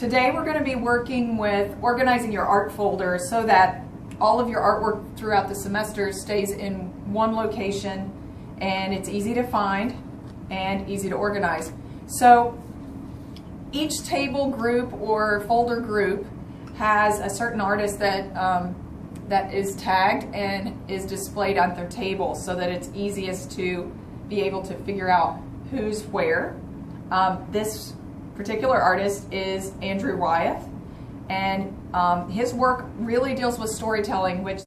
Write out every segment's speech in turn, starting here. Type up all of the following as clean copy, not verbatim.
Today we're going to be working with organizing your art folder so that all of your artwork throughout the semester stays in one location and it's easy to find and easy to organize. So each table group or folder group has a certain artist that that is tagged and is displayed on their table so that it's easiest to be able to figure out who's where. This particular artist is Andrew Wyeth, and his work really deals with storytelling, which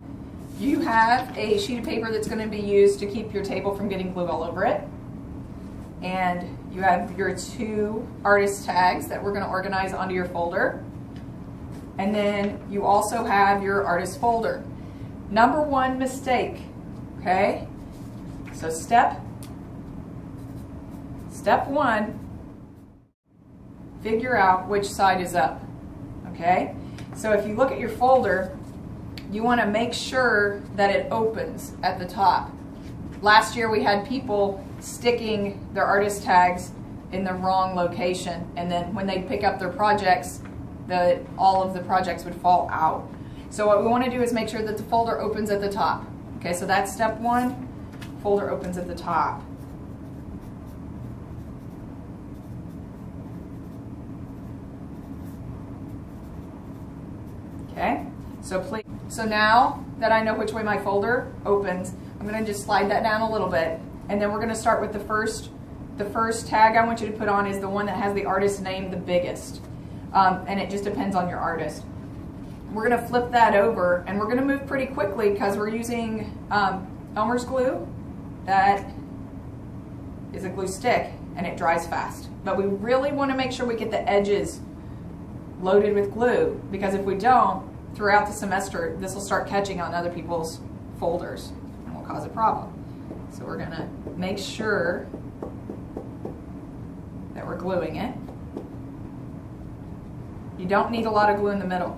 you have a sheet of paper that's going to be used to keep your table from getting glue all over it. And you have your two artist tags that we're going to organize onto your folder. And then you also have your artist folder. Number one mistake, okay? So step one, figure out which side is up, okay? So if you look at your folder, you want to make sure that it opens at the top. Last year we had people sticking their artist tags in the wrong location, and then when they pick up their projects, all of the projects would fall out. So what we want to do is make sure that the folder opens at the top. Okay, so that's step one, folder opens at the top. Okay, so now that I know which way my folder opens, I'm going to just slide that down a little bit, and then we're going to start with the first tag I want you to put on is the one that has the artist name the biggest, and it just depends on your artist. We're going to flip that over, and we're going to move pretty quickly because we're using Elmer's glue. That is a glue stick, and it dries fast. But we really want to make sure we get the edges loaded with glue, because if we don't, throughout the semester, this will start catching on other people's folders and will cause a problem. So we're going to make sure that we're gluing it. You don't need a lot of glue in the middle.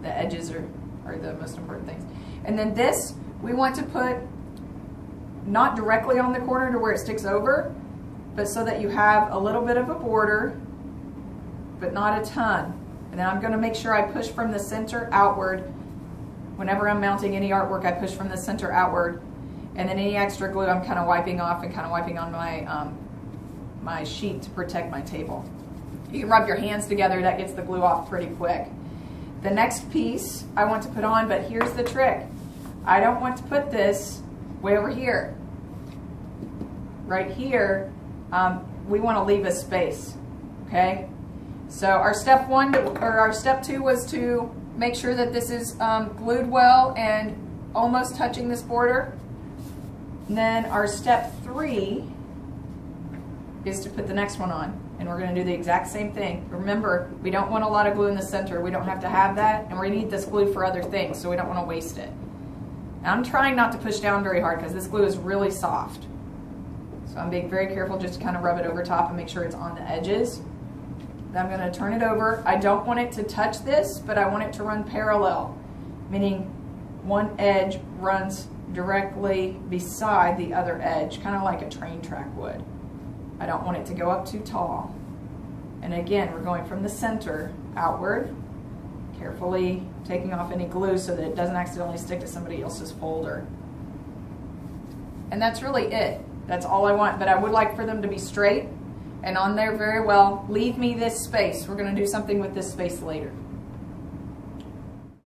The edges are the most important things. And then this, we want to put not directly on the corner to where it sticks over, but so that you have a little bit of a border, but not a ton. And then I'm going to make sure I push from the center outward. Whenever I'm mounting any artwork, I push from the center outward. And then any extra glue I'm kind of wiping off and kind of wiping on my, my sheet to protect my table. You can rub your hands together, that gets the glue off pretty quick. The next piece I want to put on, but here's the trick. I don't want to put this way over here. Right here, we want to leave a space, okay? So our step two was to make sure that this is glued well and almost touching this border. And then our step three is to put the next one on. And we're going to do the exact same thing. Remember, we don't want a lot of glue in the center. We don't have to have that. And we need this glue for other things, so we don't want to waste it. Now, I'm trying not to push down very hard because this glue is really soft. So I'm being very careful just to kind of rub it over top and make sure it's on the edges. Then I'm going to turn it over. I don't want it to touch this, but I want it to run parallel, meaning one edge runs directly beside the other edge, kind of like a train track would. I don't want it to go up too tall. And again, we're going from the center outward, carefully taking off any glue so that it doesn't accidentally stick to somebody else's folder. And that's really it. That's all I want, but I would like for them to be straight and on there very well. Leave me this space. We're going to do something with this space later.